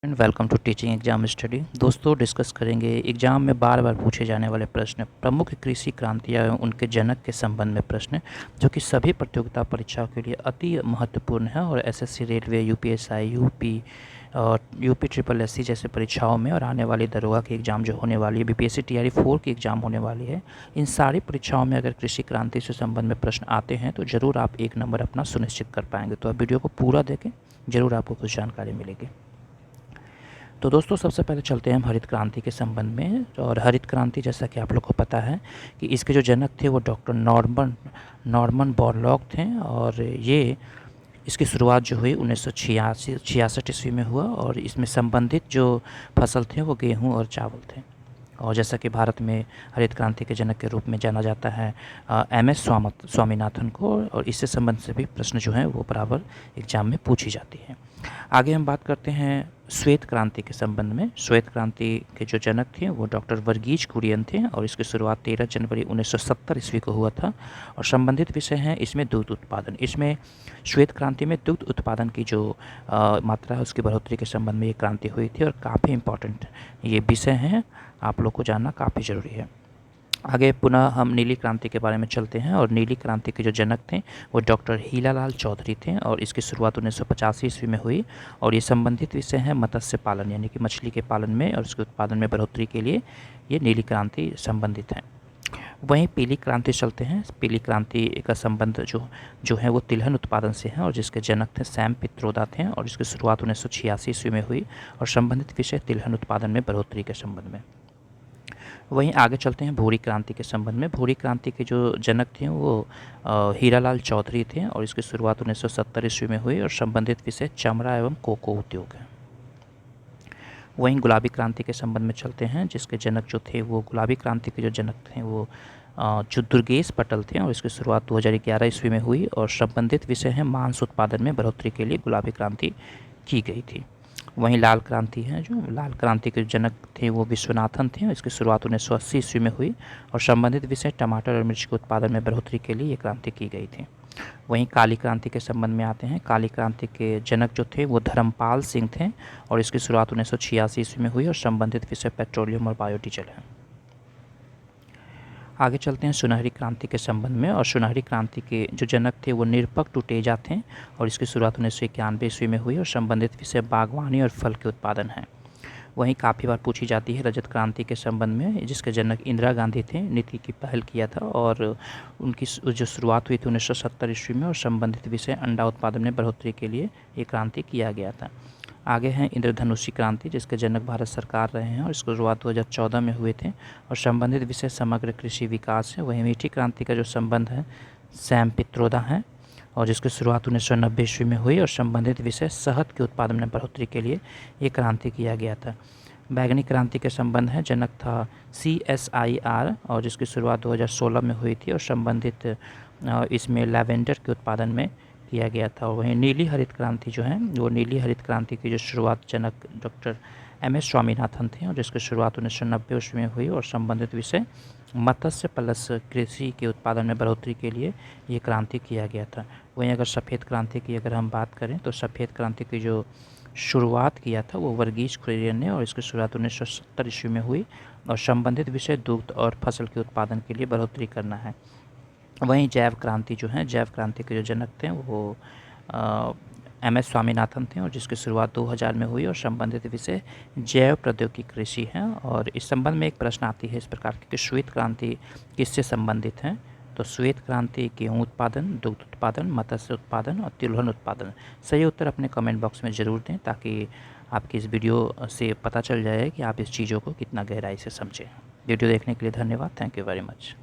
And welcome to teaching exam study. दोस्तों, discuss करेंगे exam में बार बार पूछे जाने वाले प्रश्न, प्रमुख कृषि क्रांतियाँ एवं उनके जनक के संबंध में प्रश्न, जो कि सभी प्रतियोगिता परीक्षाओं के लिए अति महत्वपूर्ण है और एसएससी, रेलवे, यूपीएसआई, यूपी और यूपी ट्रिपल एससी जैसे परीक्षाओं में और आने वाली दरोगा की एग्ज़ाम जो होने वाली है, बीपीएससी टीआरई 4 की एग्ज़ाम होने वाली है, इन सारी परीक्षाओं में अगर कृषि क्रांति से संबंध में प्रश्न आते हैं तो ज़रूर आप 1 नंबर अपना सुनिश्चित कर पाएंगे। तो आप वीडियो को पूरा देखें, ज़रूर आपको कुछ जानकारी मिलेगी। तो दोस्तों, सबसे पहले चलते हैं हम हरित क्रांति के संबंध में। और हरित क्रांति, जैसा कि आप लोग को पता है कि इसके जो जनक थे वो डॉक्टर नॉर्मन बोरलॉग थे और ये इसकी शुरुआत जो हुई 1966 ईस्वी में हुआ और इसमें संबंधित जो फसल थे वो गेहूं और चावल थे। और जैसा कि भारत में हरित क्रांति के जनक के रूप में जाना जाता है एम.एस. स्वामीनाथन को, और इससे संबंध से भी प्रश्न जो हैं वो बराबर एग्जाम में पूछी जाती है। आगे हम बात करते हैं श्वेत क्रांति के संबंध में। श्वेत क्रांति के जो जनक थे वो डॉक्टर वर्गीज कुरियन थे और इसकी शुरुआत 13 जनवरी 1970 ईस्वी को हुआ था। और संबंधित विषय हैं इसमें दुग्ध उत्पादन। इसमें श्वेत क्रांति में दुग्ध उत्पादन की जो मात्रा है उसकी बढ़ोतरी के संबंध में ये क्रांति हुई थी और काफ़ी इम्पॉर्टेंट ये विषय हैं, आप लोग को जानना काफ़ी ज़रूरी है। आगे पुनः हम नीली क्रांति के बारे में चलते हैं और नीली क्रांति के जो जनक थे वो डॉक्टर हीलालाल चौधरी थे और इसकी शुरुआत 1985 ईस्वी में हुई और ये संबंधित विषय है मत्स्य पालन, यानी कि मछली के पालन में और उसके उत्पादन में बढ़ोतरी के लिए ये नीली क्रांति संबंधित है। वहीं पीली क्रांति चलते हैं। पीली क्रांति का संबंध जो है वो तिलहन उत्पादन से है और जिसके जनक थे सैम पित्रोदा थे और इसकी शुरुआत 1986 ईस्वी में हुई और संबंधित विषय तिलहन उत्पादन में बढ़ोतरी के संबंध में। वहीं आगे चलते हैं भूरी क्रांति के संबंध में। भूरी क्रांति के जो जनक थे वो हीरालाल चौधरी थे और इसकी शुरुआत 1970 ईस्वी में हुई और संबंधित विषय चमड़ा एवं कोको उद्योग है। वहीं गुलाबी क्रांति के संबंध में चलते हैं, जिसके जनक जो थे वो गुलाबी क्रांति के जो जनक थे वो जो दुर्गेश पटल थे और इसकी शुरुआत 2011 ईस्वी में हुई और संबंधित विषय है मांस उत्पादन में बढ़ोतरी के लिए गुलाबी क्रांति की गई थी। वहीं लाल क्रांति है, जो लाल क्रांति के जनक थे वो विश्वनाथन थे और इसकी शुरुआत 1980 ईस्वी में हुई और संबंधित विषय टमाटर और मिर्च के उत्पादन में बढ़ोतरी के लिए ये क्रांति की गई थी। वहीं काली क्रांति के संबंध में आते हैं। काली क्रांति के जनक जो थे वो धर्मपाल सिंह थे और इसकी शुरुआत 1986 ईस्वी में हुई और संबंधित विषय पेट्रोलियम और बायोडीजल है। आगे चलते हैं सुनहरी क्रांति के संबंध में और सुनहरी क्रांति के जो जनक थे वो निरपक टुटेजा थे और इसकी शुरुआत 1991 ईस्वी में हुई और संबंधित विषय बागवानी और फल के उत्पादन है। वहीं काफ़ी बार पूछी जाती है रजत क्रांति के संबंध में, जिसके जनक इंदिरा गांधी थे, नीति की पहल किया था और उनकी जो शुरुआत हुई थी 1970 ईस्वी में और संबंधित विषय अंडा उत्पादन में बढ़ोतरी के लिए ये क्रांति किया गया था। आगे हैं इंद्रधनुषी क्रांति, जिसके जनक भारत सरकार रहे हैं और इसकी शुरुआत 2014 में हुए थे और संबंधित विषय समग्र कृषि विकास है। वहीं मीठी क्रांति का जो संबंध है सैम पित्रोदा है और जिसकी शुरुआत 1990 ईस्वी में हुई और संबंधित विषय शहद के उत्पादन में बढ़ोतरी के लिए ये क्रांति किया गया था। बैगनी क्रांति के संबंध है, जनक था CSIR और जिसकी शुरुआत 2016 में हुई थी और संबंधित इसमें लैवेंडर के उत्पादन में किया गया था। और वहीं नीली हरित क्रांति जो है वो नीली हरित क्रांति की जो शुरुआत जनक डॉक्टर M.S. स्वामीनाथन थे और जिसकी शुरुआत 1990 ईस्वी में हुई और संबंधित विषय मत्स्य प्लस कृषि के उत्पादन में बढ़ोतरी के लिए ये क्रांति किया गया था। वहीं अगर सफ़ेद क्रांति की अगर हम बात करें तो सफ़ेद क्रांति की जो शुरुआत किया था वो वर्गीज कुरियन ने और इसकी शुरुआत 1970 ईस्वी में हुई और संबंधित विषय दुग्ध और फसल के उत्पादन के लिए बढ़ोतरी करना है। वहीं जैव क्रांति जो है, जैव क्रांति के जो जनक थे वो M.S. स्वामीनाथन थे और जिसकी शुरुआत 2000 में हुई और संबंधित विषय जैव प्रौद्योगिकी कृषि है। और इस संबंध में एक प्रश्न आती है इस प्रकार की कि श्वेत क्रांति किससे संबंधित है, तो श्वेत क्रांति गेहूँ उत्पादन, दुग्ध उत्पादन, मत्स्य उत्पादन और तिलहन उत्पादन। सही उत्तर अपने कमेंट बॉक्स में ज़रूर दें ताकि आपकी इस वीडियो से पता चल जाए कि आप इस चीज़ों को कितना गहराई से समझें। वीडियो देखने के लिए धन्यवाद। Thank you very much.